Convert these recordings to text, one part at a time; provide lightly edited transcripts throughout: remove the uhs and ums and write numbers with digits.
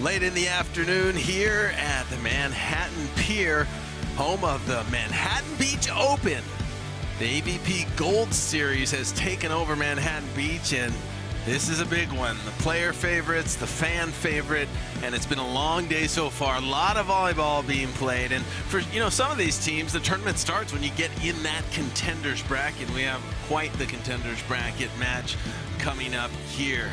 Late in the afternoon here at the Manhattan Pier, home of the Manhattan Beach Open. The AVP Gold Series has taken over Manhattan Beach, and this is a big one. The player favorites, the fan favorite, and it's been a long day so far. A lot of volleyball being played, and for some of these teams, the tournament starts when you get in that contenders bracket. We have quite the contenders bracket match coming up here.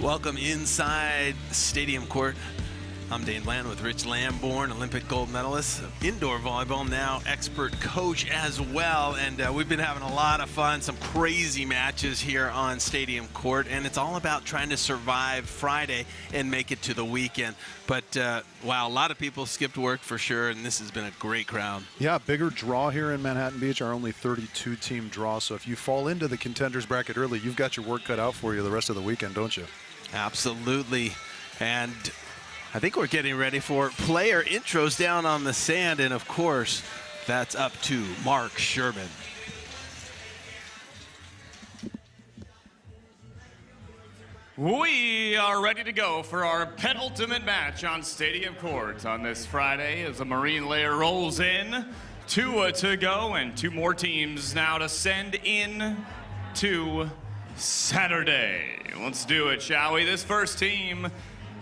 Welcome inside Stadium Court. I'm Dane Bland with Rich Lamborn, Olympic gold medalist, indoor volleyball, now expert coach as well. And we've been having a lot of fun, some crazy matches here on Stadium Court. And it's all about trying to survive Friday and make it to the weekend. But wow, a lot of people skipped work for sure, and this has been a great crowd. Yeah, bigger draw here in Manhattan Beach, our only 32-team draw. So if you fall into the contenders bracket early, you've got your work cut out for you the rest of the weekend, don't you? Absolutely. And I think we're getting ready for player intros down on the sand, and of course, that's up to Mark Sherman. We are ready to go for our penultimate match on Stadium Court on this Friday as the Marine layer rolls in. 2 to go and 2 more teams now to send in to Saturday. Let's do it, shall we? This first team,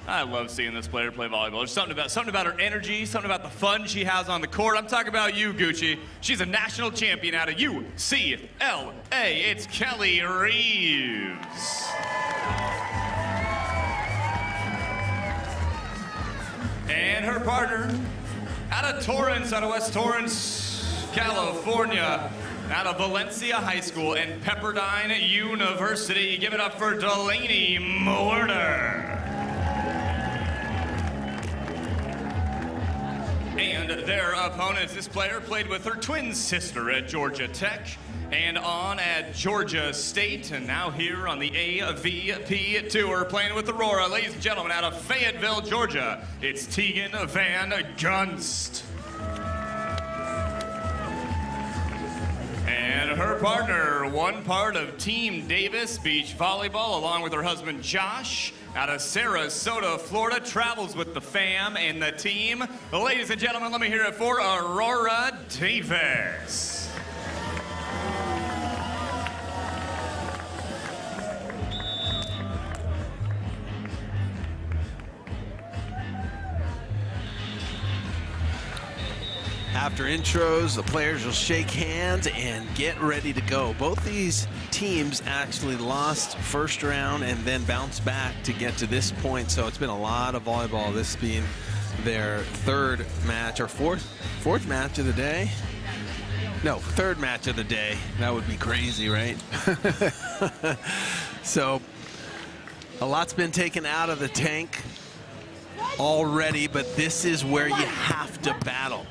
I love seeing this player play volleyball. There's something about her energy, something about the fun she has on the court. I'm talking about you, Gucci. She's a national champion out of UCLA. It's Kelly Reeves. And her partner, out of Torrance, out of West Torrance, California, out of Valencia High School and Pepperdine University. Give it up for Delaney Mortar. And their opponents, this player played with her twin sister at Georgia Tech and on at Georgia State, and now here on the AVP Tour, playing with Aurora. Ladies and gentlemen, out of Fayetteville, Georgia, it's Tegan Van Gunst. And her partner, one part of Team Davis Beach Volleyball, along with her husband Josh, out of Sarasota, Florida, travels with the fam and the team. Ladies and gentlemen, let me hear it for Aurora Davis. After intros, the players will shake hands and get ready to go. Both these teams actually lost first round and then bounced back to get to this point, so it's been a lot of volleyball. This being their third match, or fourth match of the day. No, third match of the day. That would be crazy, right? So a lot's been taken out of the tank already, but this is where you have to battle.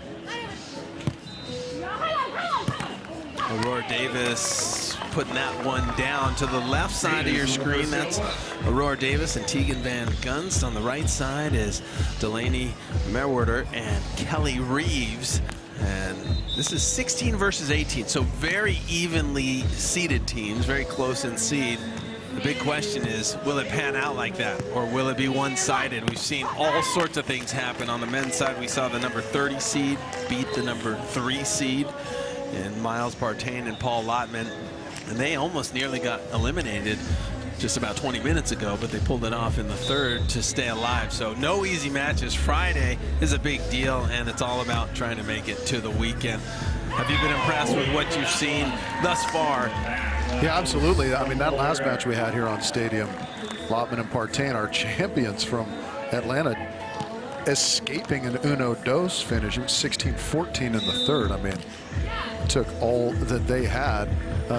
Aurora Davis putting that one down to the left side of your screen. That's Aurora Davis and Tegan Van Gunst. On the right side is Delaney Merwerder and Kelly Reeves. And this is 16 versus 18, so very evenly seeded teams, very close in seed. The big question is, will it pan out like that, or will it be one-sided? We've seen all sorts of things happen. On the men's side, we saw the number 30 seed beat the number 3 seed. And Miles Partain and Paul Lottman, and they almost nearly got eliminated just about 20 minutes ago, but they pulled it off in the third to stay alive. So no easy matches. Friday is a big deal, and it's all about trying to make it to the weekend. Have you been impressed with what you've seen thus far? Yeah, absolutely. I mean, that last match we had here on Stadium, Lottman and Partain, our champions from Atlanta, escaping an uno dos finish. It was 16-14 in the third. I mean, took all that they had.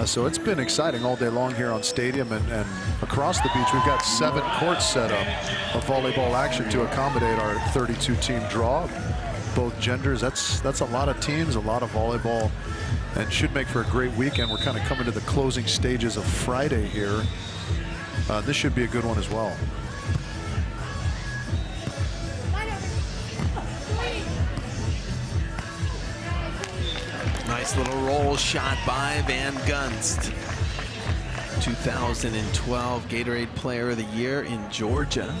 So it's been exciting all day long here on Stadium and across the beach. We've got 7 courts set up of volleyball action to accommodate our 32-team draw. Both genders, that's a lot of teams, a lot of volleyball, and should make for a great weekend. We're kind of coming to the closing stages of Friday here. This should be a good one as well. Nice little roll shot by Van Gunst. 2012 Gatorade Player of the Year in Georgia.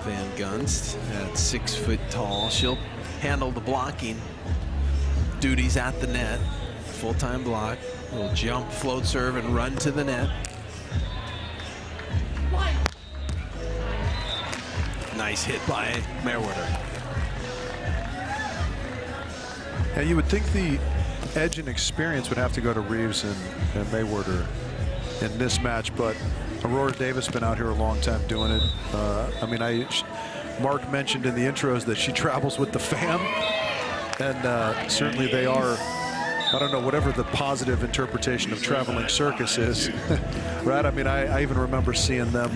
Van Gunst at 6 foot tall. She'll handle the blocking duties at the net. Full-time block. Little jump, float serve, and run to the net. Nice hit by Merriweather. Yeah, you would think the edge and experience would have to go to Reeves and Mayweather in this match, but Aurora Davis been out here a long time doing it. I mean, Mark mentioned in the intros that she travels with the fam, and certainly they are, I don't know, whatever the positive interpretation of traveling circus is, right? I mean, I even remember seeing them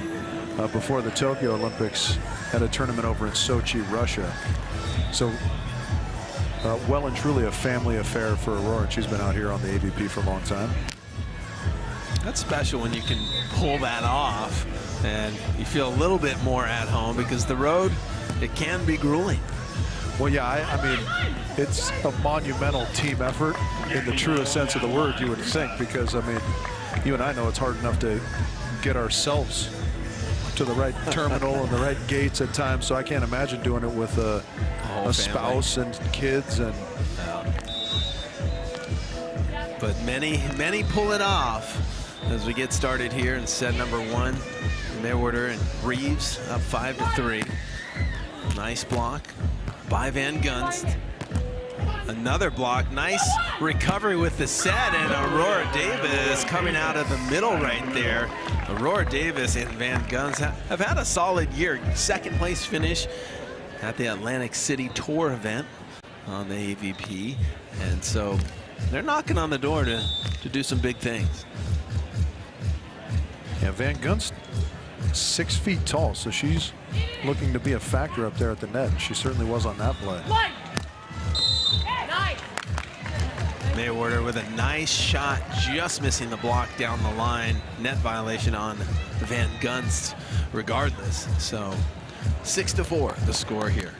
before the Tokyo Olympics at a tournament over in Sochi, Russia. So well and truly a family affair for Aurora. She's been out here on the AVP for a long time. That's special when you can pull that off and you feel a little bit more at home, because the road, it can be grueling. Well, yeah, I mean, it's a monumental team effort in the truest sense of the word, you would think, because, I mean, you and I know it's hard enough to get ourselves to the right terminal and the right gates at times, so I can't imagine doing it with a spouse and kids. And but many pull it off as we get started here in set number 1. Mayweather and Reeves up 5-3. Nice block by Van Gunst. Another block. Nice recovery with the set, and Aurora Davis coming out of the middle right there. Aurora Davis and Van Gunst have had a solid year. Second place finish at the Atlantic City Tour event on the AVP, and so they're knocking on the door to do some big things. Yeah, Van Gunst, 6 feet tall, so she's looking to be a factor up there at the net. She certainly was on that play. Mayweather with a nice shot, just missing the block down the line. Net violation on Van Gunst regardless. So 6-4 the score here.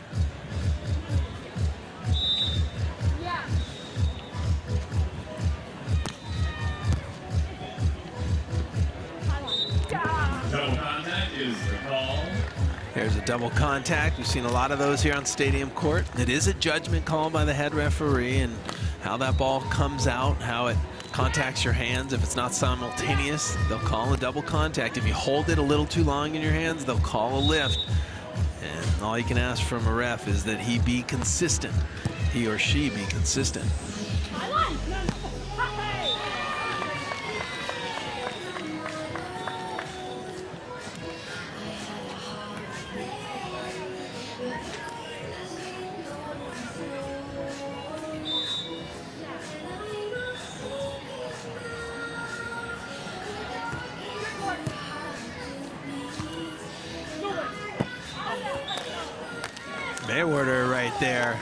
Double contact is the call. There's a double contact. We've seen a lot of those here on Stadium Court. It is a judgment call by the head referee, and how that ball comes out, how it contacts your hands. If it's not simultaneous, they'll call a double contact. If you hold it a little too long in your hands, they'll call a lift. And all you can ask from a ref is that he be consistent. He or she be consistent. Mayweather right there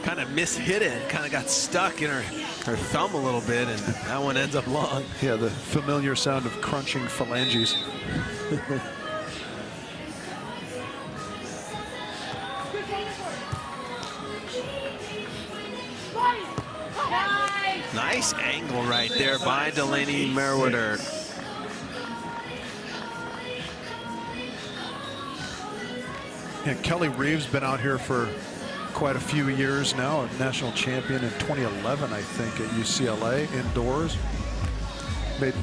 kind of mishit it, kind of got stuck in her thumb a little bit, and that one ends up long. Yeah, the familiar sound of crunching phalanges. Nice angle right there by Delaney Merriweather. Yeah, Kelly Reeves been out here for quite a few years now, a national champion in 2011, I think, at UCLA indoors. Made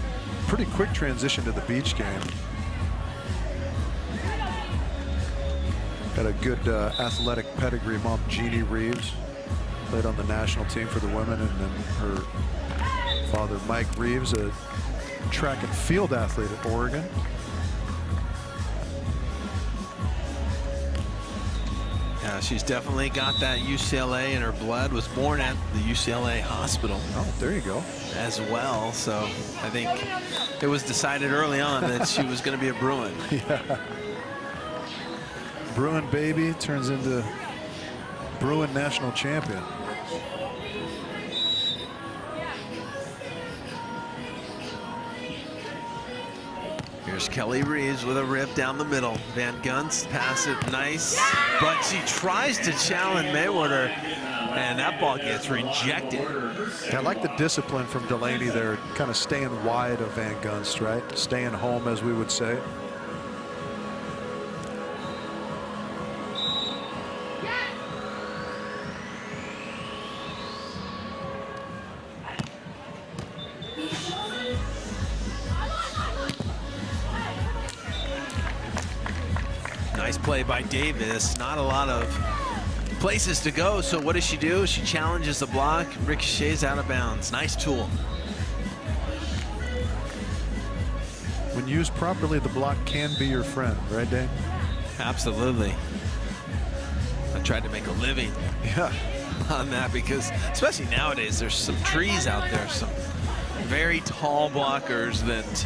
pretty quick transition to the beach game. Got a good athletic pedigree. Mom, Jeannie Reeves, played on the national team for the women, and then her father, Mike Reeves, a track and field athlete at Oregon. Yeah, she's definitely got that UCLA in her blood. Was born at the UCLA hospital. Oh, there you go. As well, so I think it was decided early on that she was going to be a Bruin. Yeah. Bruin baby turns into Bruin national champion. Here's Kelly Reeves with a rip down the middle. Van Gunst pass it nice, but she tries to challenge Mayweather. and that ball gets rejected. I like the discipline from Delaney there, kind of staying wide of Van Gunst, right? Staying home, as we would say. Nice play by Davis. Not a lot of places to go, so what does she do? She challenges the block, ricochets out of bounds. Nice tool. When used properly, the block can be your friend, right, Dave? Absolutely. I tried to make a living on that because, especially nowadays, there's some trees out there, some very tall blockers that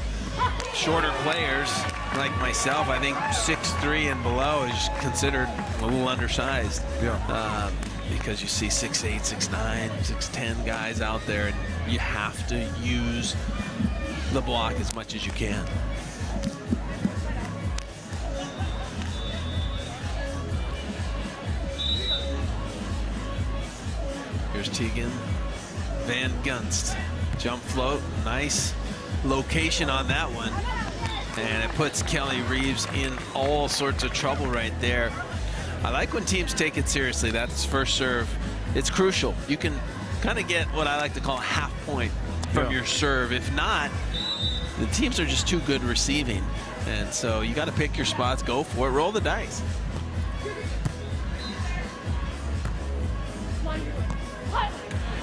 shorter players like myself, I think 6'3" and below is considered a little undersized. Yeah. Because you see 6'8", 6'9", 6'10" guys out there, and you have to use the block as much as you can. Here's Tegan Van Gunst. Jump float, nice location on that one. And it puts Kelly Reeves in all sorts of trouble right there. I like when teams take it seriously. That's first serve. It's crucial. You can kind of get what I like to call a half point from your serve. If not, the teams are just too good receiving. And so you got to pick your spots, go for it, roll the dice.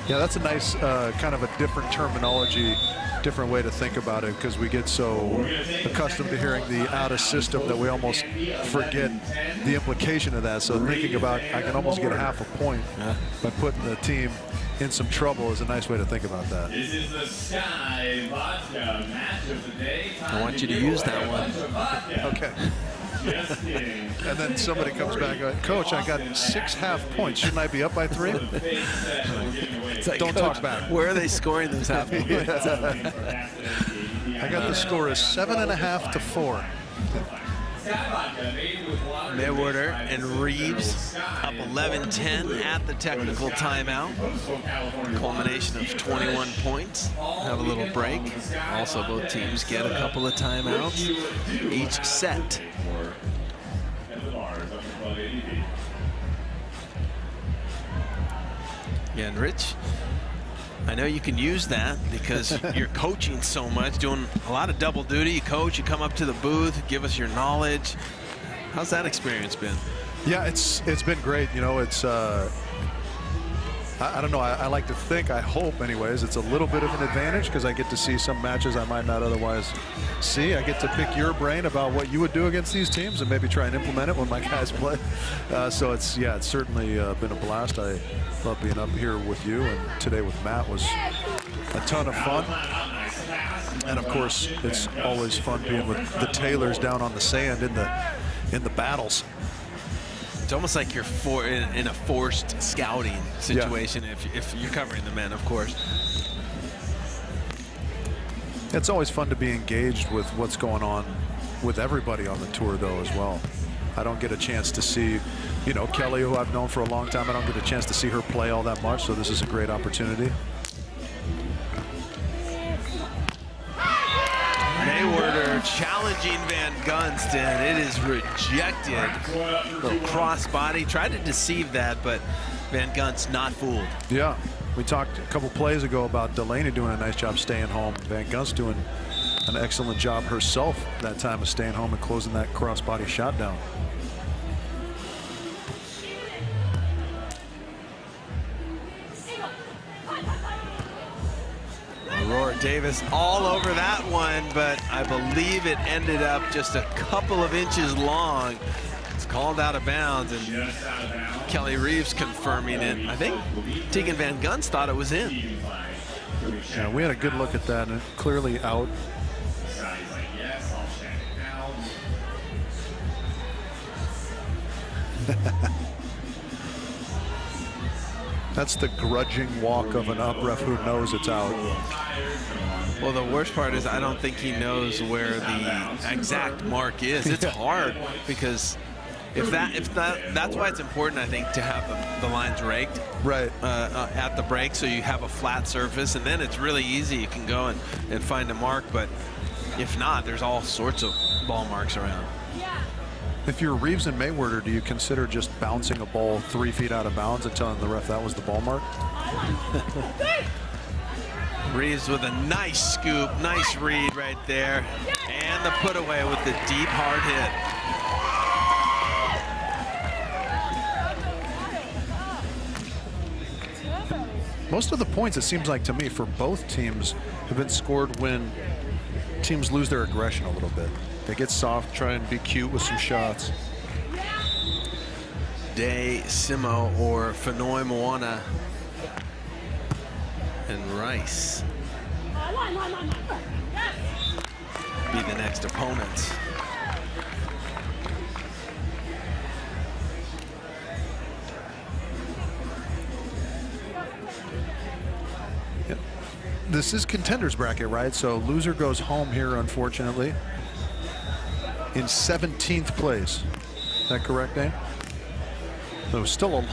Yeah, that's a nice kind of a different terminology, different way to think about it, because we get so accustomed to hearing the out of system that we almost forget the implication of that. So thinking about I can almost get half a point by putting the team in some trouble is a nice way to think about that. This is the Sky Vodka match of the day. I want you to use that one. Okay. And then somebody comes back, Coach, I got 6 half points. Shouldn't I be up by 3? Like, don't talk back. Where are they scoring those half points? I got the score as 7.5 to 4. Mayweather and Reeves up 11-10 at the technical timeout. Culmination of 21 points. Have a little break. Also, both teams get a couple of timeouts each set. Yeah, and Rich, I know you can use that because you're coaching so much, doing a lot of double duty. You coach, you come up to the booth, give us your knowledge. How's that experience been? Yeah, it's been great. You know, it's I don't know. I like to think, I hope anyways, it's a little bit of an advantage because I get to see some matches I might not otherwise see. I get to pick your brain about what you would do against these teams and maybe try and implement it when my guys play. So it's certainly been a blast. I love being up here with you, and today with Matt was a ton of fun. And of course, it's always fun being with the Taylors down on the sand in the battles. It's almost like you're in a forced scouting situation if you're covering the men, of course. It's always fun to be engaged with what's going on with everybody on the tour, though, as well. I don't get a chance to see, you know, Kelly, who I've known for a long time. I don't get a chance to see her play all that much, so this is a great opportunity. Mayweather challenging Van Gunst, and it is rejected. Little cross body, tried to deceive that, but Van Gunst not fooled. Yeah, we talked a couple plays ago about Delaney doing a nice job staying home. Van Gunst doing an excellent job herself that time of staying home and closing that cross body shot down. Aurora Davis all over that one, but I believe it ended up just a couple of inches long. It's called out of bounds, and Kelly Reeves confirming it. I think Tegan Van Gunst thought it was in. Yeah, we had a good look at that, and clearly out. That's the grudging walk of an up ref who knows it's out. Well, the worst part is I don't think he knows where the exact mark is. It's hard because That's why it's important, I think, to have the lines raked Right. at the break, so you have a flat surface, and then it's really easy. You can go and find a mark, but if not, there's all sorts of ball marks around. If you're Reeves and Mayweather, do you consider just bouncing a ball 3 feet out of bounds and telling the ref that was the ball mark? Reeves with a nice scoop, nice read right there, and the put away with the deep hard hit. Most of the points, it seems like to me, for both teams have been scored when teams lose their aggression a little bit. They get soft, try and be cute with some shots. Day, Simo, or Fenoi Moana, and Rice be the next opponents. This is contenders bracket, right? So loser goes home here, unfortunately, in 17th place. Is that correct, Dane? So still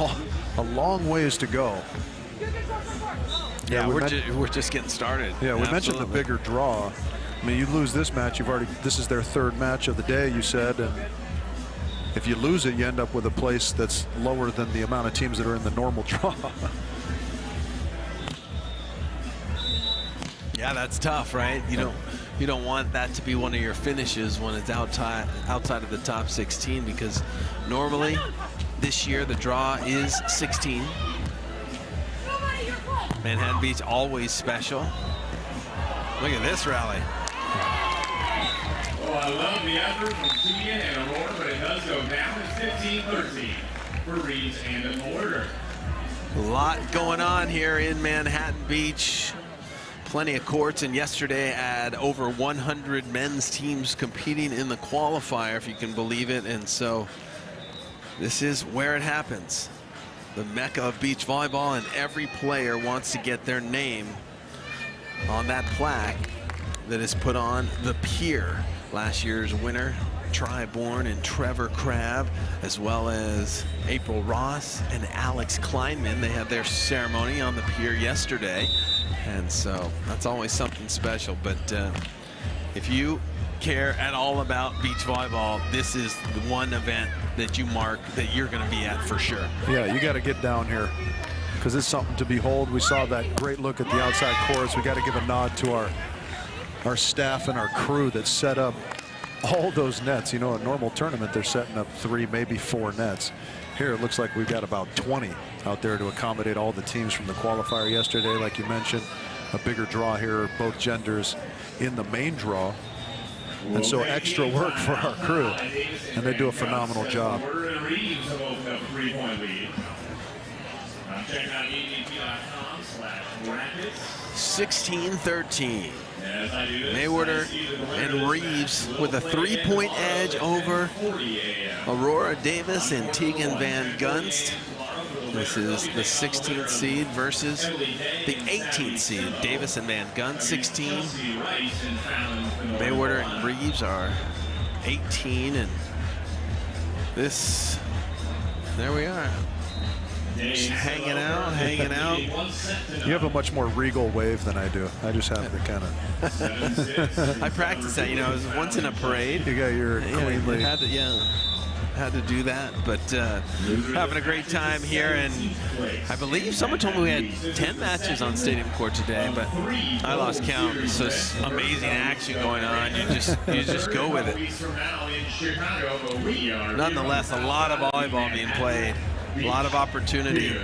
a long ways to go. Yeah, we're just getting started. Yeah, we mentioned the bigger draw. I mean, you lose this match, this is their third match of the day, you said, and if you lose it, you end up with a place that's lower than the amount of teams that are in the normal draw. Yeah, that's tough, right? You don't want that to be one of your finishes when it's outside of the top 16, because normally this year the draw is 16. Manhattan Beach always special. Look at this rally. Oh, I love the effort from Keegan and Aurora, but it does go down to 15-13 for Reeves and Porter. A lot going on here in Manhattan Beach. Plenty of courts, and yesterday had over 100 men's teams competing in the qualifier, if you can believe it. And so this is where it happens. The mecca of beach volleyball, and every player wants to get their name on that plaque that is put on the pier. Last year's winner, Tri-born, and Trevor Crabb, as well as April Ross and Alex Kleinman. They had their ceremony on the pier yesterday. And so that's always something special. But if you care at all about beach volleyball, this is the one event that you mark that you're going to be at for sure. Yeah, you got to get down here because it's something to behold. We saw that great look at the outside courts. We got to give a nod to our staff and our crew that set up all those nets. You know, a normal tournament, they're setting up 3, maybe 4 nets. Here it looks like we've got about 20 out there to accommodate all the teams from the qualifier yesterday. Like you mentioned, a bigger draw here, both genders in the main draw. And so extra work for our crew, and they do a phenomenal job. 16-13. Mayweather and Reeves with a 3-point edge over Aurora Davis and Tegan Van Gunst. This is the 16th seed versus the 18th seed. Davis and Van Gunst 16. Mayweather and Reeves are 18, and this, there we are. Just hanging out, hanging out. You have a much more regal wave than I do. I just have the kind of. I practice that, you know, it was once in a parade. You got your cleanly. Had to do that, but having a great time here, and I believe someone told me we had 10 matches on Stadium Court today, but I lost count. It's just amazing action going on. You just go with it. Nonetheless, a lot of volleyball being played, a lot of opportunity.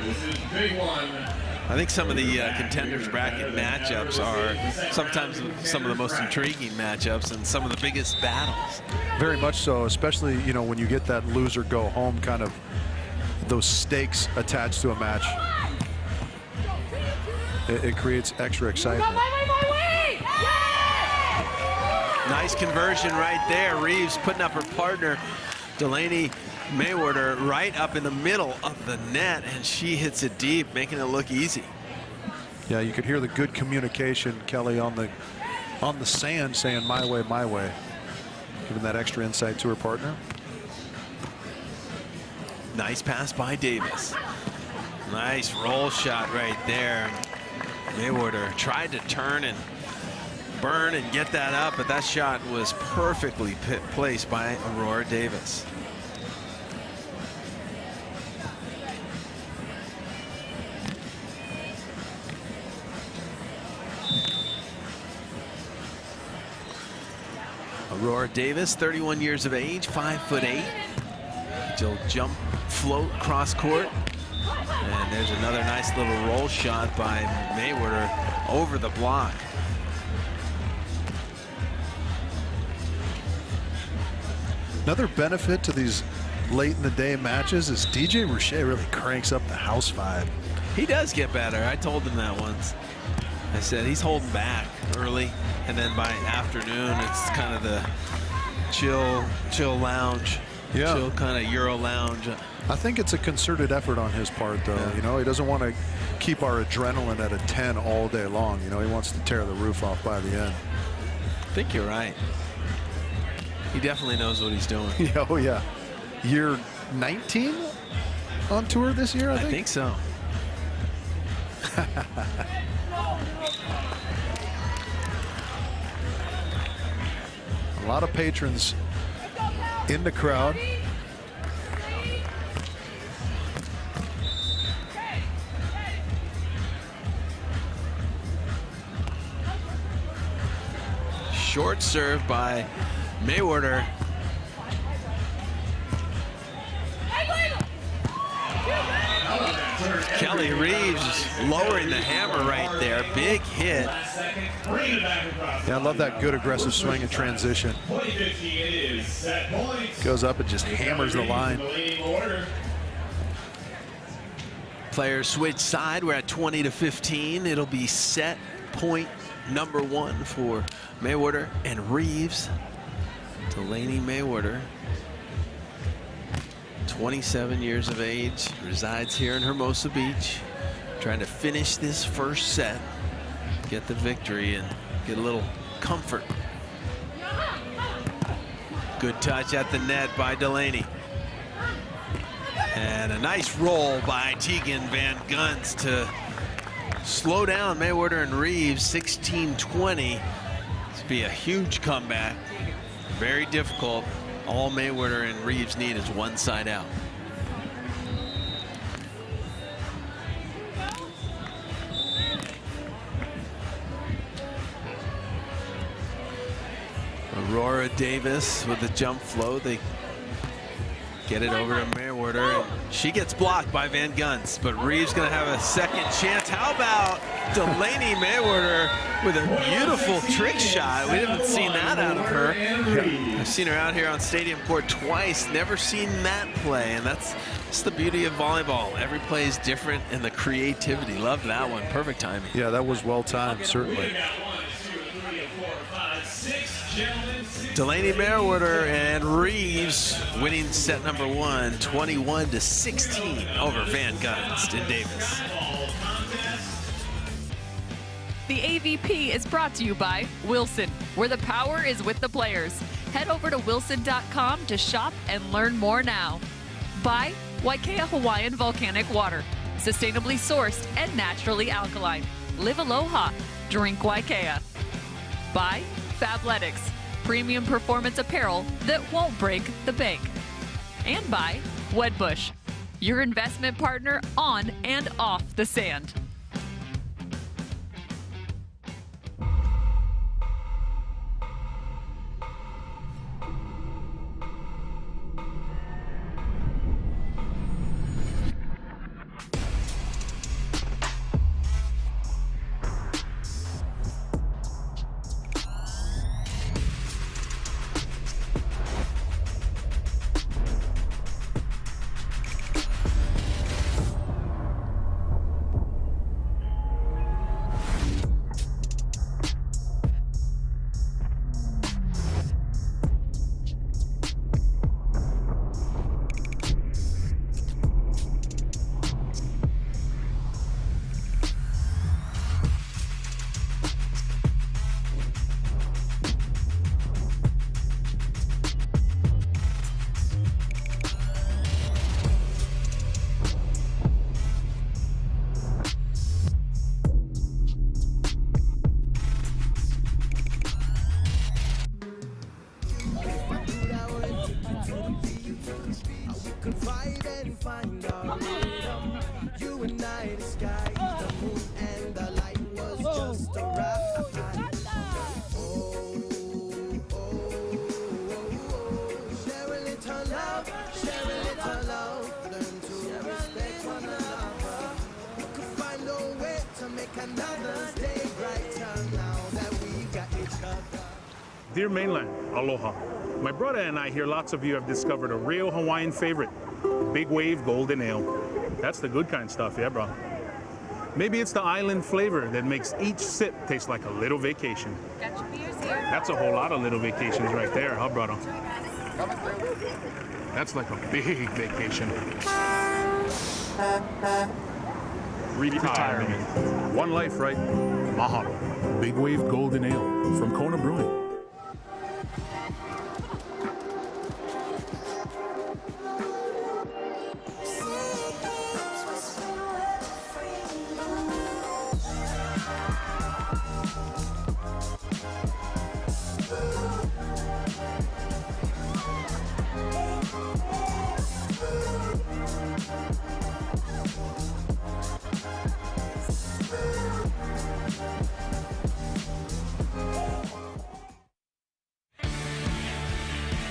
I think some of the contenders bracket matchups are sometimes some of the most intriguing matchups and some of the biggest battles. Very much so, especially, you know, when you get that loser go home kind of those stakes attached to a match. It creates extra excitement. Nice conversion right there. Reeves putting up her partner, Delaney Mayweather, right up in the middle of the net, and she hits it deep, making it look easy. Yeah, you could hear the good communication, Kelly, on the sand saying my way, giving that extra insight to her partner. Nice pass by Davis. Nice roll shot right there. Mayweather tried to turn and burn and get that up, but that shot was perfectly placed by Aurora Davis. Aurora Davis, 31 years of age, 5'8". She'll jump, float, cross court. And there's another nice little roll shot by Mayweather over the block. Another benefit to these late in the day matches is DJ Rouchet really cranks up the house vibe. He does get better. I told him that once. I said he's holding back early, and then by afternoon it's kind of the chill lounge, chill kind of Euro lounge. I think it's a concerted effort on his part, though. Yeah. You know, he doesn't want to keep our adrenaline at a 10 all day long. You know, he wants to tear the roof off by the end. I think you're right. He definitely knows what he's doing. Oh, yeah. Year 19 on tour this year, I think so. A lot of patrons in the crowd. Short serve by Mayweather. Kelly Reeves lowering the hammer right there. Big hit. Yeah, I love that good aggressive swing and transition. Goes up and just hammers the line. Players switch side. We're at 20-15. It'll be set point number 1 for Mayweather and Reeves. Delaney Mayweather, 27 years of age, resides here in Hermosa Beach, trying to finish this first set, get the victory and get a little comfort. Good touch at the net by Delaney. And a nice roll by Tegan Van Gunst to slow down Mayweather and Reeves. 16-20. This will be a huge comeback. Very difficult. All Mayweather and Reeves need is one side out. Aurora Davis with the jump flow. They get it over to Mayweather. She gets blocked by Van Gunst, but Reeves gonna have a second chance. How about Delaney Mayweather with a beautiful trick shot? We haven't seen that out of her. I've seen her out here on Stadium Court twice. Never seen that play, and that's the beauty of volleyball. Every play is different, and the creativity. Loved that one. Perfect timing. Yeah, that was well timed, certainly. Delaney Mayweather and Reeves winning set number 1, 21-16 over Van Gunst and Davis. The AVP is brought to you by Wilson, where the power is with the players. Head over to wilson.com to shop and learn more now. By Waikea Hawaiian Volcanic Water, sustainably sourced and naturally alkaline. Live aloha, drink Waikea. By Fabletics, premium performance apparel that won't break the bank. And by Wedbush, your investment partner on and off the sand. confide and find our rhythm. You and I, the sky, the moon, and the light was just a ride. Share a little love, learn to respect one another. We could find a way to make another day brighter now that we've got each other. Dear Mainland, aloha. My brother and I hear lots of you have discovered a real Hawaiian favorite, Big Wave Golden Ale. That's the good kind of stuff, yeah, bro. Maybe it's the island flavor that makes each sip taste like a little vacation. Got your beers here. That's a whole lot of little vacations right there, huh, brother? That's like a big vacation. Retirement. One life, right? Mahalo. Big Wave Golden Ale from Kona Brewing.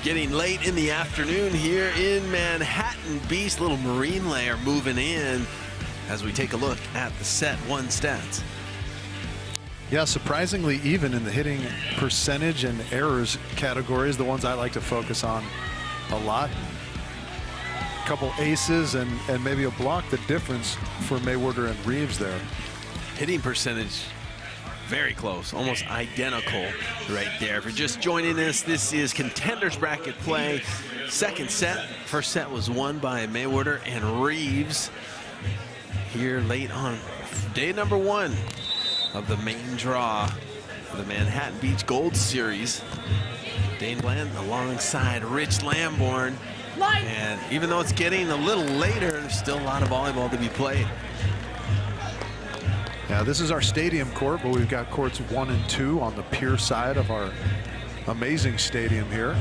Getting late in the afternoon here in Manhattan Beach. Little marine layer moving in as we take a look at the set one stats. Yeah, surprisingly even in the hitting percentage and errors categories, the ones I like to focus on a lot. A couple aces and maybe a block, the difference for Mayweather and Reeves there. Hitting percentage very close, almost identical right there. If you're just joining us, this is Contenders Bracket play. Second set. First set was won by Mayweather and Reeves here late on day number one of the main draw for the Manhattan Beach Gold Series. Dane Bland alongside Rich Lamborn. And even though it's getting a little later, there's still a lot of volleyball to be played. Yeah, this is our stadium court, but we've got courts 1 and 2 on the pier side of our amazing stadium here.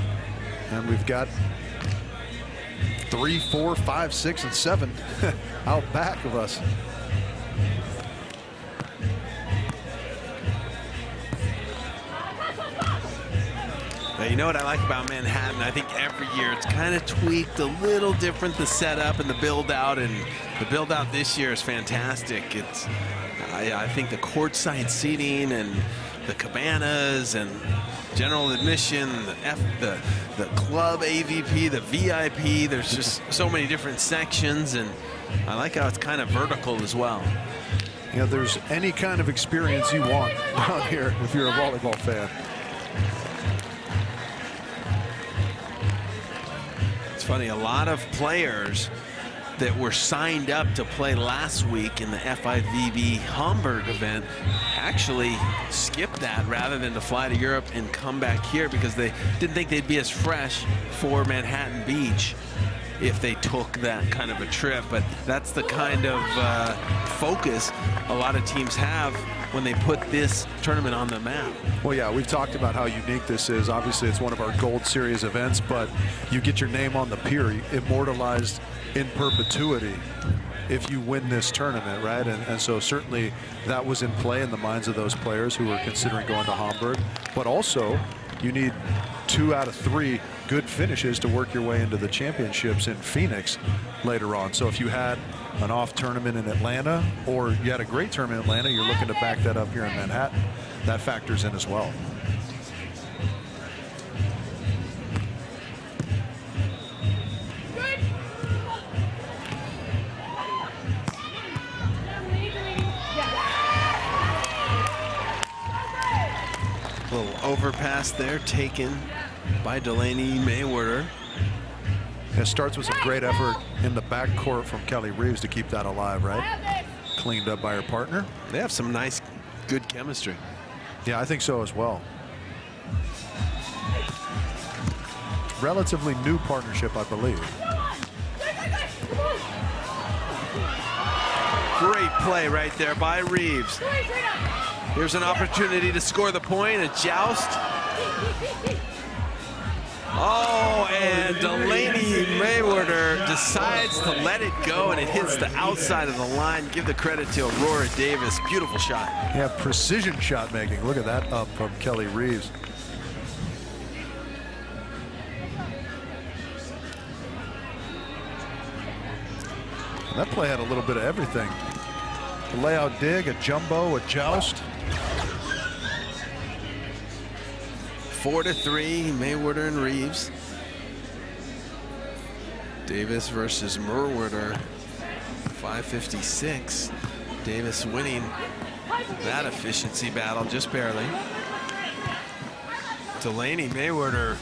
And we've got 3, 4, 5, 6, and 7 out back of us. Now, you know what I like about Manhattan? I think every year it's kind of tweaked a little different, the setup and the build out, and the build out this year is fantastic. It's I think the courtside seating and the cabanas and general admission, the club AVP, the VIP, there's just so many different sections, and I like how it's kind of vertical as well. Yeah, there's any kind of experience you want down here if you're a volleyball fan. It's funny, a lot of players that were signed up to play last week in the FIVB Hamburg event actually skipped that rather than to fly to Europe and come back here because they didn't think they'd be as fresh for Manhattan Beach if they took that kind of a trip. But that's the kind of focus a lot of teams have when they put this tournament on the map. Well, yeah, we've talked about how unique this is. Obviously, it's one of our Gold Series events, but you get your name on the pier, immortalized in perpetuity if you win this tournament, right? And so certainly that was in play in the minds of those players who were considering going to Hamburg. But also, you need 2 out of 3 good finishes to work your way into the championships in Phoenix later on. So if you had an off tournament in Atlanta or you had a great tournament in Atlanta, you're looking to back that up here in Manhattan. That factors in as well. Little overpass there taken by Delaney Mayweather. It starts with some great effort in the backcourt from Kelly Reeves to keep that alive, right? Cleaned up by her partner. They have some nice, good chemistry. Yeah, I think so as well. Relatively new partnership, I believe. Great play right there by Reeves. Here's an opportunity to score the point, a joust. Oh, and Delaney Mayweather decides to let it go, and it hits the outside of the line. Give the credit to Aurora Davis. Beautiful shot. Yeah, precision shot making. Look at that up from Kelly Reeves. That play had a little bit of everything. A layout dig, a jumbo, a joust. 4-3, Mayweather and Reeves. Davis versus Merweather, 5:56. Davis winning that efficiency battle just barely. Delaney Mayweather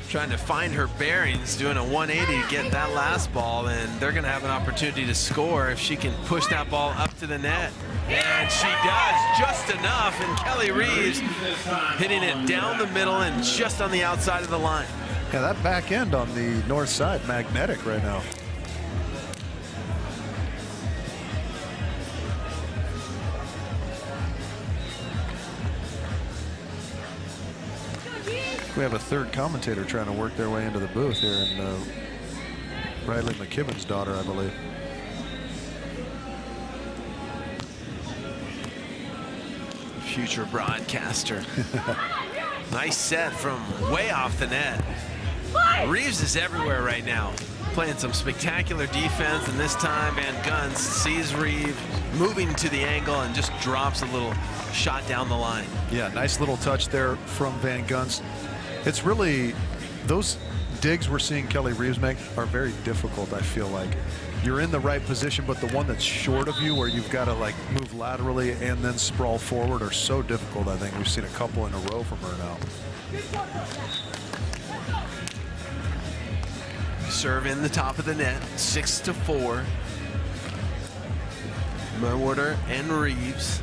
trying to find her bearings, doing a 180 to get that last ball, and they're going to have an opportunity to score if she can push that ball up to the net. And she does just enough, and Kelly Reeves hitting it down the middle and just on the outside of the line. Yeah, that back end on the north side, magnetic right now. We have a third commentator trying to work their way into the booth here, and Riley McKibben's daughter, I believe. Future broadcaster. Nice set from way off the net. Reeves is everywhere right now, playing some spectacular defense, and this time Van Gunst sees Reeves moving to the angle and just drops a little shot down the line. Yeah, nice little touch there from Van Gunst. It's really, those digs we're seeing Kelly Reeves make are very difficult, I feel like. You're in the right position, but the one that's short of you where you've got to like move laterally and then sprawl forward are so difficult. I think we've seen a couple in a row from her now. Serve in the top of the net, 6-4. Merweather and Reeves.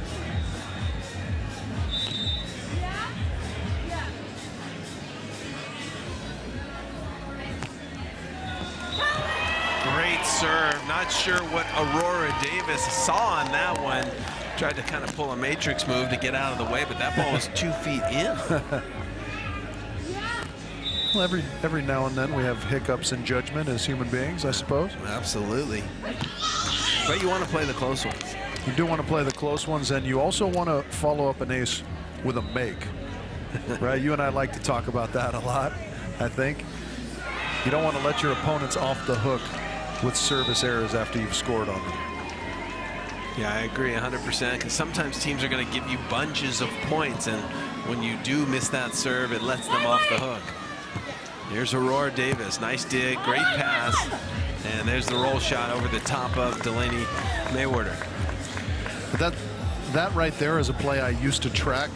Great serve. Not sure what Aurora Davis saw on that one. Tried to kind of pull a matrix move to get out of the way, but that ball was 2 feet in. Well, every now and then we have hiccups in judgment as human beings, I suppose. Absolutely. But you want to play the close ones. You do want to play the close ones, and you also want to follow up an ace with a make. Right? You and I like to talk about that a lot, I think. You don't want to let your opponents off the hook with service errors after you've scored on them. Yeah, I agree 100%, because sometimes teams are going to give you bunches of points, and when you do miss that serve, it lets them off the hook. Here's Aurora Davis. Nice dig, great pass, and there's the roll shot over the top of Delaney Mayweather. That right there is a play I used to track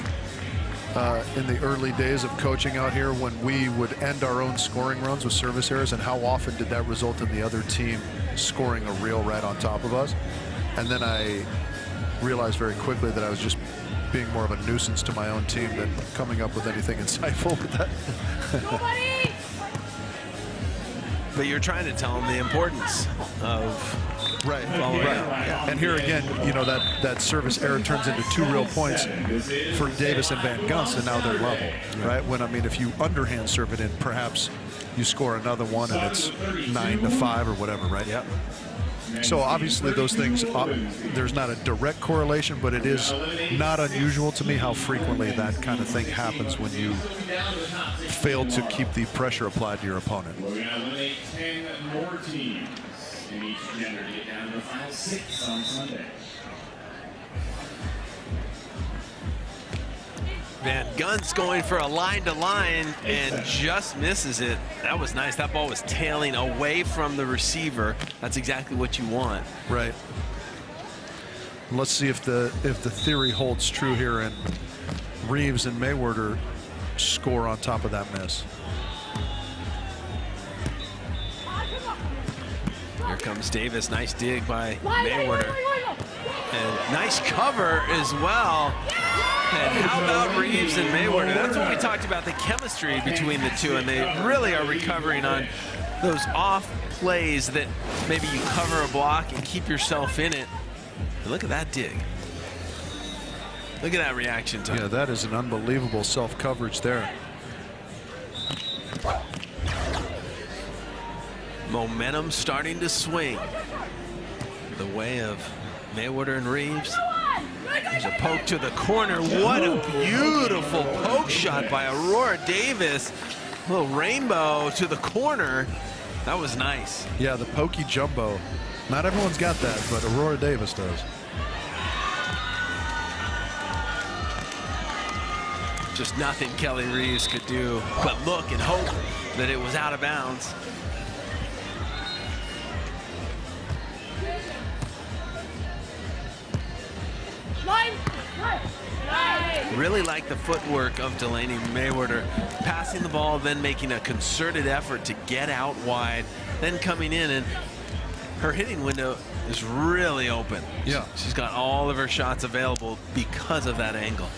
in the early days of coaching out here, when we would end our own scoring runs with service errors, and how often did that result in the other team scoring a reel right on top of us. And then I realized very quickly that I was just being more of a nuisance to my own team than coming up with anything insightful with that. But you're trying to tell them the importance of right. Yeah. And here again, you know, that service error turns into 2 real points for Davis and Van Gunst, and now they're level, right? When, I mean, if you underhand serve it in, perhaps you score another one and it's 9-5 or whatever, right? Yep. So obviously those things, there's not a direct correlation, but it is not unusual to me how frequently that kind of thing happens when you fail to keep the pressure applied to your opponent. We're going to eliminate 10 more teams in each gender to get down to the final 6 on Sunday. Van Gunst going for a line-to-line and just misses it. That was nice. That ball was tailing away from the receiver. That's exactly what you want. Right. Let's see if the theory holds true here and Reeves and Mayweather score on top of that miss. Here comes Davis. Nice dig by Mayweather. And nice cover as well. And how about Reeves and Mayweather? That's what we talked about, the chemistry between the two, and they really are recovering on those off plays that maybe you cover a block and keep yourself in it. And look at that dig. Look at that reaction time. Yeah, that is an unbelievable self-coverage there. Momentum starting to swing the way of Mayweather and Reeves. There's a poke to the corner. What a beautiful poke shot by Aurora Davis. A little rainbow to the corner. That was nice. Yeah, the pokey jumbo. Not everyone's got that, but Aurora Davis does. Just nothing Kelly Reeves could do but look and hope that it was out of bounds. Really like the footwork of Delaney Mayweather, passing the ball, then making a concerted effort to get out wide, then coming in, and her hitting window is really open. Yeah. She's got all of her shots available because of that angle.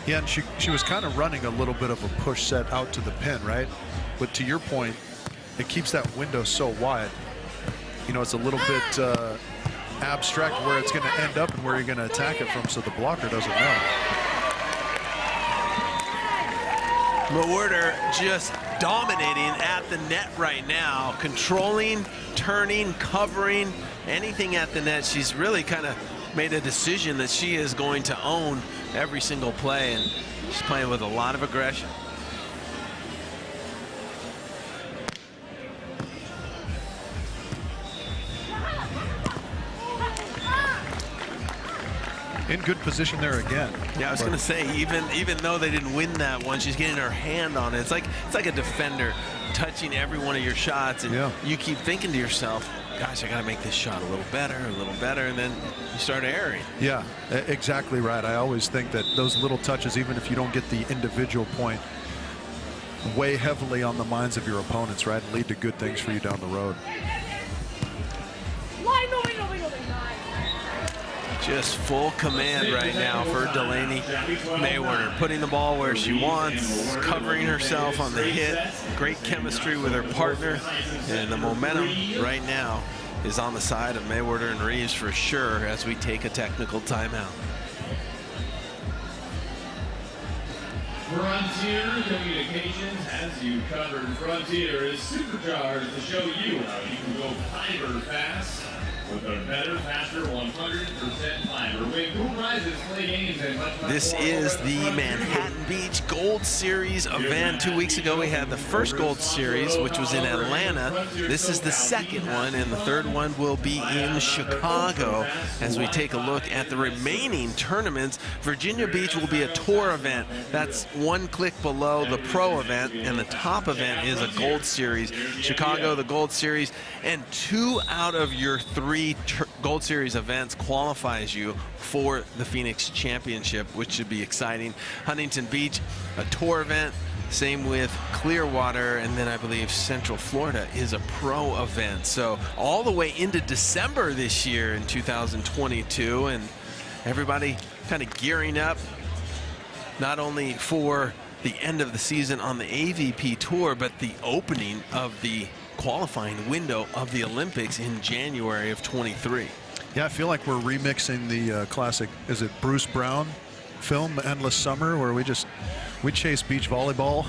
Yeah, and she was kind of running a little bit of a push set out to the pin, right? But to your point, it keeps that window so wide. You know, it's a little bit abstract where it's going to end up and where you're going to attack it from, so the blocker doesn't know. Mayweather just dominating at the net right now, controlling, turning, covering, anything at the net. She's really kind of made a decision that she is going to own every single play, and she's playing with a lot of aggression. In good position there again. Yeah, I was going to say, even though they didn't win that one, she's getting her hand on it. It's like a defender touching every one of your shots, and you keep thinking to yourself, gosh, I got to make this shot a little better, and then you start airing. Yeah, exactly right. I always think that those little touches, even if you don't get the individual point, weigh heavily on the minds of your opponents, right, and lead to good things for you down the road. Just full command right now for Delaney Mayweather, putting the ball where she wants, covering herself on the hit, great chemistry with her partner, and the momentum right now is on the side of Mayweather and Reeves for sure as we take a technical timeout. Frontier Communications has you covered. Frontier is supercharged to show you how you can go fiber fast with a better, faster 100% fiber. Win cool prizes, play games, and much more. This is the Manhattan Beach Gold Series event. 2 weeks ago, we had the first Gold Series, which was in Atlanta. This is the second one, and the third one will be in Chicago. As we take a look at the remaining tournaments, Virginia Beach will be a tour event. That's one click below the pro event, and the top event is a Gold Series. Chicago, the Gold Series, and 2 out of your 3 Gold Series events qualifies you for the Phoenix Championship, which should be exciting. Huntington Beach, a tour event. Same with Clearwater, and then I believe Central Florida is a pro event. So all the way into December this year in 2022, and everybody kind of gearing up not only for the end of the season on the AVP tour, but the opening of the qualifying window of the Olympics in January of 23. Yeah, I feel like we're remixing the classic, is it Bruce Brown film, Endless Summer, where we chase beach volleyball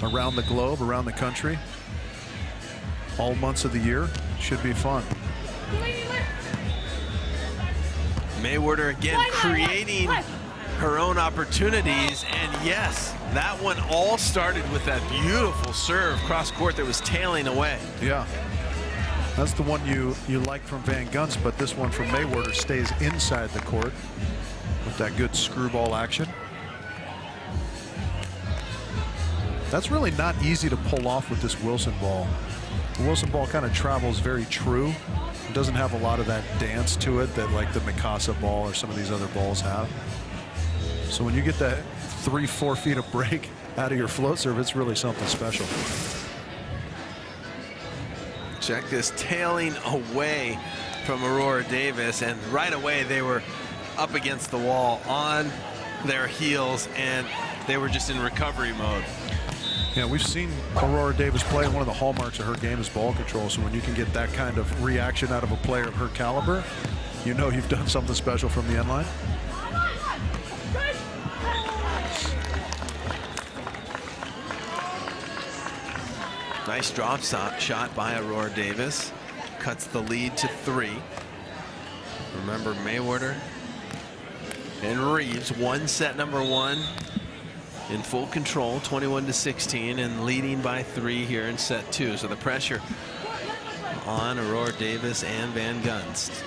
around the globe, around the country, all months of the year. Should be fun. Mayweather again creating her own opportunities, and yes, that one all started with that beautiful serve cross court that was tailing away. Yeah, that's the one you like from Van Gunst, but this one from Mayweather stays inside the court with that good screwball action. That's really not easy to pull off with this Wilson ball. The Wilson ball kind of travels very true. It doesn't have a lot of that dance to it that like the Mikasa ball or some of these other balls have. So when you get that 3-4 feet of break out of your float serve, it's really something special. Check this, tailing away from Aurora Davis, and right away they were up against the wall on their heels, and they were just in recovery mode. Yeah, we've seen Aurora Davis play. One of the hallmarks of her game is ball control. So when you can get that kind of reaction out of a player of her caliber, you know you've done something special from the end line. Nice drop shot by Aurora Davis. Cuts the lead to 3. Remember, Mayweather and Reeves, set number 1 in full control, 21-16, and leading by 3 here in set 2. So the pressure on Aurora Davis and Van Gunst.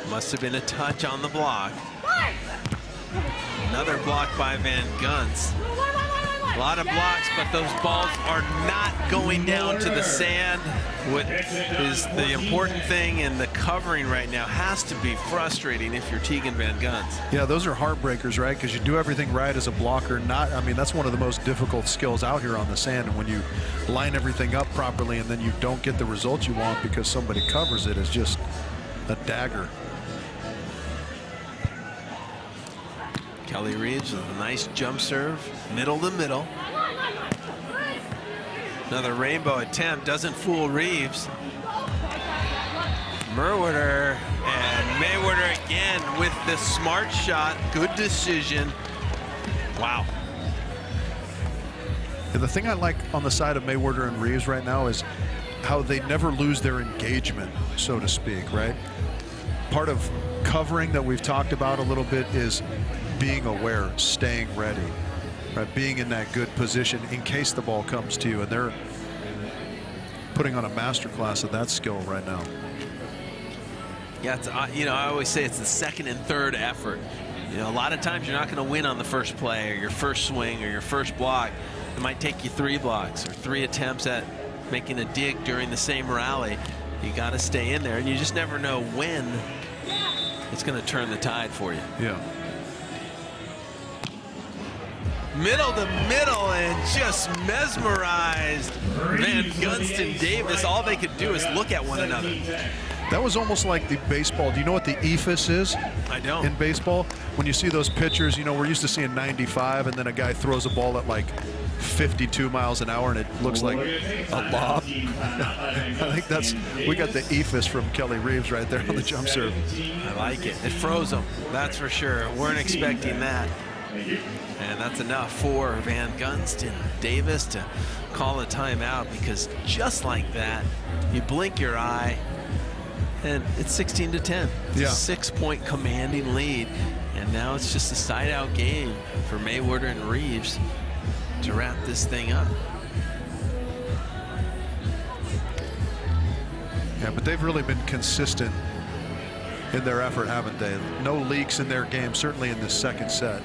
Must have been a touch on the block. Another block by Van Gunst. A lot of blocks, but those balls are not going down to the sand. What is the important thing, and the covering right now has to be frustrating if you're Tegan Van Gunst. Yeah, those are heartbreakers, right? Because you do everything right as a blocker. I mean, that's one of the most difficult skills out here on the sand. And when you line everything up properly and then you don't get the results you want because somebody covers it, is just a dagger. Kelly Reeves with a nice jump serve, middle to middle. Another rainbow attempt, doesn't fool Reeves. Merwider and Mayweather again with the smart shot, good decision. Wow. And the thing I like on the side of Mayweather and Reeves right now is how they never lose their engagement, so to speak, right? Part of covering that we've talked about a little bit is being aware, staying ready, right? Being in that good position in case the ball comes to you, and they're putting on a masterclass of that skill right now. Yeah, it's, I always say it's the second and third effort. A lot of times you're not going to win on the first play or your first swing or your first block. It might take you 3 blocks or 3 attempts at making a dig during the same rally. You got to stay in there, and you just never know when it's going to turn the tide for you. Yeah. Middle to middle, and just mesmerized Van Gunst and Davis. All they could do is look at one another. That was almost like the baseball. Do you know what the ephus is? I don't. In baseball, when you see those pitchers, we're used to seeing 95, and then a guy throws a ball at like 52 miles an hour, and it looks like a lob. I think we got the ephus from Kelly Reeves right there on the jump serve. I like it. It froze them, that's for sure. Weren't expecting that. And that's enough for Van Gunst and Davis to call a timeout, because just like that, you blink your eye, and it's 16-10. Yeah. 6-point commanding lead, and now it's just a side-out game for Mayweather and Reeves to wrap this thing up. Yeah, but they've really been consistent in their effort, haven't they? No leaks in their game, certainly in this second set.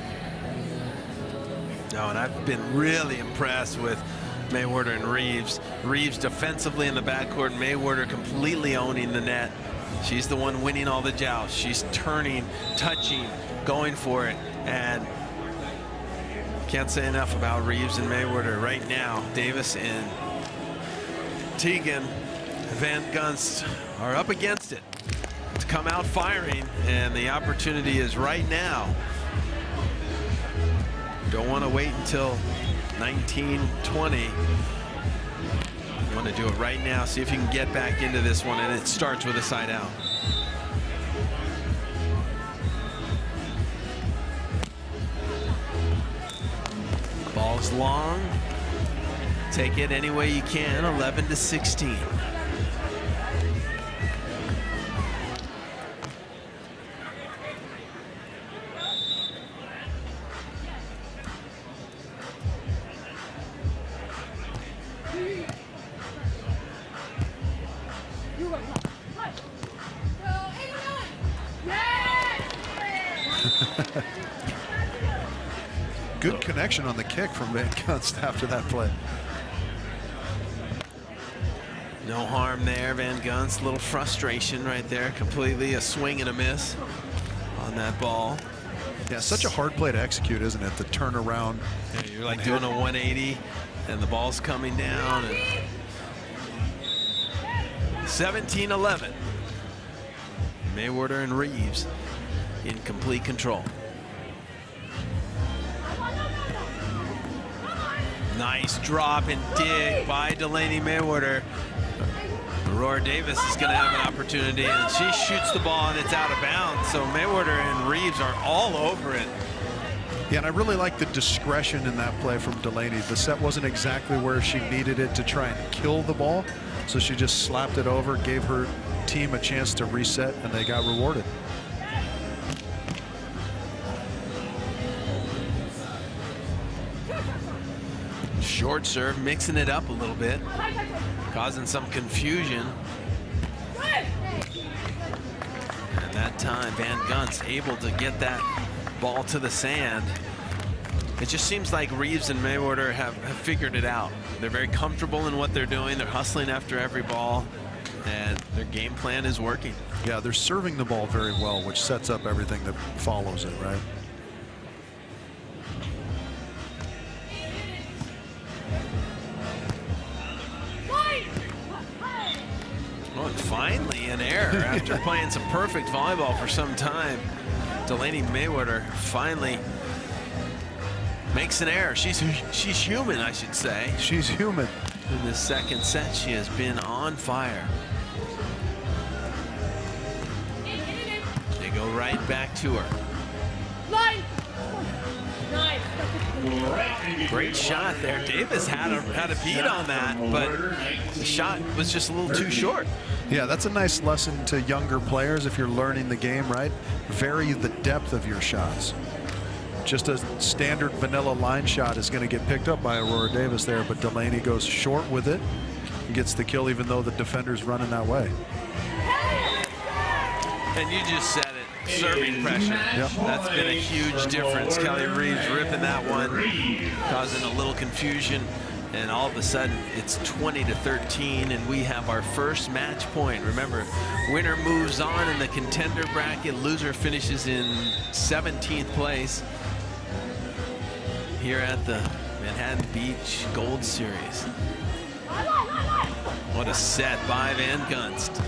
No, and I've been really impressed with Mayweather and Reeves. Reeves defensively in the backcourt, Mayweather completely owning the net. She's the one winning all the jousts. She's turning, touching, going for it, and can't say enough about Reeves and Mayweather right now. Davis and Tegan Van Gunst are up against it to come out firing, and the opportunity is right now. Don't want to wait until 19-20. You want to do it right now. See if you can get back into this one, and it starts with a side out. Ball's long. Take it any way you can. 11-16. Good connection on the kick from Van Gunst after that play. No harm there, Van Gunst. A little frustration right there. Completely a swing and a miss on that ball. Yeah, such a hard play to execute, isn't it? The turnaround. Yeah, you're like doing a 180, and the ball's coming down. And 17-11. Mayweather and Reeves in complete control. Nice drop and dig by Delaney Mayweather. Aurora Davis is going to have an opportunity, and she shoots the ball, and it's out of bounds. So Mayweather and Reeves are all over it. Yeah, and I really like the discretion in that play from Delaney. The set wasn't exactly where she needed it to try and kill the ball, so she just slapped it over, gave her team a chance to reset, and they got rewarded. Short serve, mixing it up a little bit, causing some confusion. And that time, Van Gunst able to get that ball to the sand. It just seems like Reeves and Mayweather have figured it out. They're very comfortable in what they're doing. They're hustling after every ball, and their game plan is working. Yeah, they're serving the ball very well, which sets up everything that follows it, right? Oh, and finally an error after playing some perfect volleyball for some time. Delaney Mayweather finally makes an error. She's human, I should say. She's human. In this second set, she has been on fire. They go right back to her. Great shot there. Davis had a beat on that, but the shot was just a little too short. Yeah, that's a nice lesson to younger players if you're learning the game, right? Vary the depth of your shots. Just a standard vanilla line shot is going to get picked up by Aurora Davis there, but Delaney goes short with it and gets the kill even though the defender's running that way. And you just said it. Serving pressure. Yep. That's been a huge difference. Kelly Reeves ripping that one, causing a little confusion, and all of a sudden it's 20-13, and we have our first match point. Remember, winner moves on in the contender bracket. Loser finishes in 17th place here at the Manhattan Beach Gold Series. What a set by Van Gunst.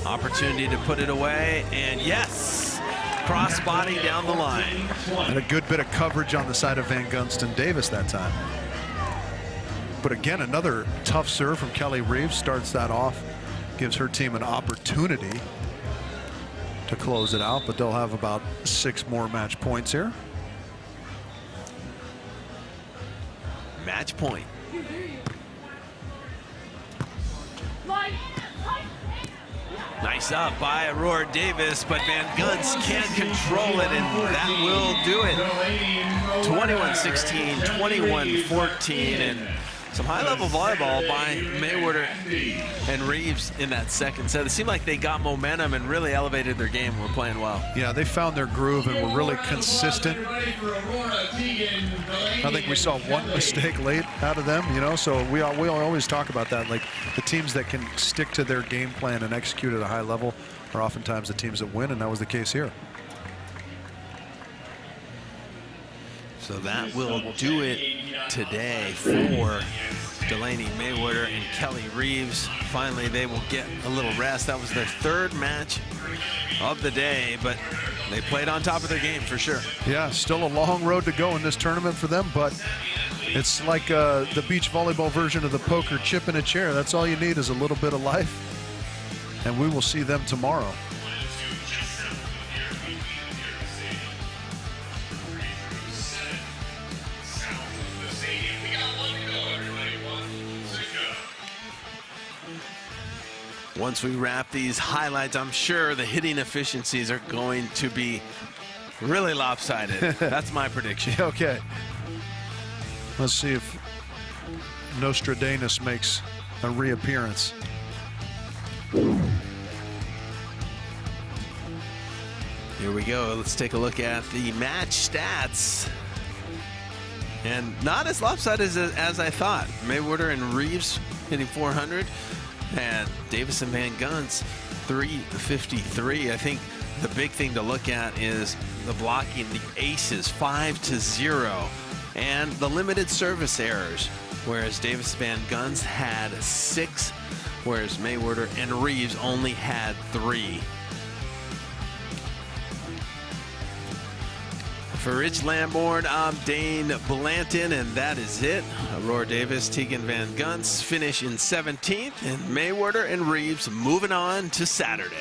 Opportunity to put it away, and yes! Cross-body down the line. And a good bit of coverage on the side of Van Gunst and Davis that time. But again, another tough serve from Kelly Reeves starts that off, gives her team an opportunity to close it out, but they'll have about 6 more match points here. Match point. Nice up by Aurora Davis, but Van Gunst can't control it, and that will do it. 21-16, 21-14, and some high-level volleyball by Mayweather and Reeves in that second set. It seemed like they got momentum and really elevated their game. We're playing well. Yeah, they found their groove and were really consistent. I think we saw one mistake late out of them, you know, so we always talk about that. Like, the teams that can stick to their game plan and execute at a high level are oftentimes the teams that win, and that was the case here. So that will do it today for Delaney Mayweather and Kelly Reeves. Finally, they will get a little rest. That was their 3rd match of the day, but they played on top of their game for sure. Yeah, still a long road to go in this tournament for them, but it's like the beach volleyball version of the poker chip in a chair. That's all you need is a little bit of life, and we will see them tomorrow. Once we wrap these highlights, I'm sure the hitting efficiencies are going to be really lopsided. That's my prediction. Okay. Let's see if Nostradamus makes a reappearance. Here we go. Let's take a look at the match stats. And not as lopsided as I thought. Mayweather and Reeves hitting 400. And Davis and Van Gunst 353. I think the big thing to look at is the blocking, the aces 5-0, and the limited service errors. Whereas Davis Van Gunst had 6, whereas Mayweather and Reeves only had 3. For Rich Lamborn, I'm Dane Blanton, and that is it. Aurora Davis, Tegan Van Gunst finish in 17th, and Mayweather and Reeves moving on to Saturday.